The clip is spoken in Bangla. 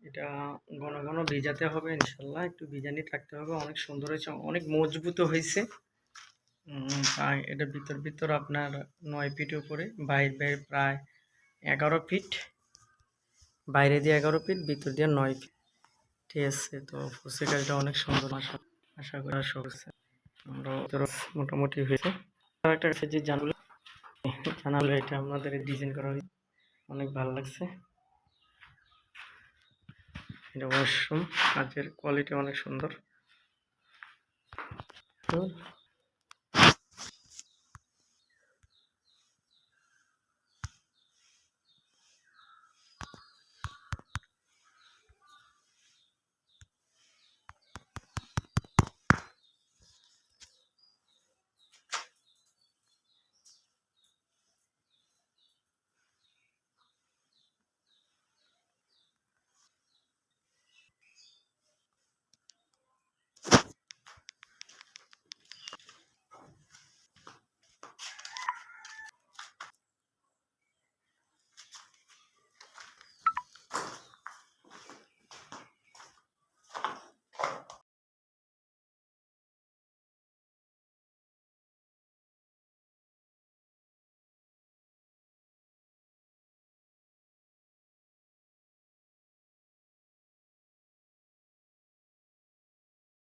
এটা ঘন ঘন ভিজাতে হবে ইনশাল্লাহ, একটু ভিজানি থাকতে হবে। অনেক সুন্দর হয়েছে, অনেক মজবুত হয়েছে। আর এটা ভিতর আপনার 9 ফিট উপরে, বাইরে প্রায় 11 ফিট, বাইরে দিয়ে 11 ফিট, ভিতর দিয়ে 9 ফিট। ঠিক আছে, তো ফুসি কাজটা অনেক সুন্দর, আশা করি করছে আমরা মোটামুটি হয়েছে। আর একটা কাছে যে জানালে এটা আমাদের ডিজাইন করা হয়েছে, অনেক ভালো লাগছে। এটা ওয়াশরুম, কাজের কোয়ালিটি অনেক সুন্দর।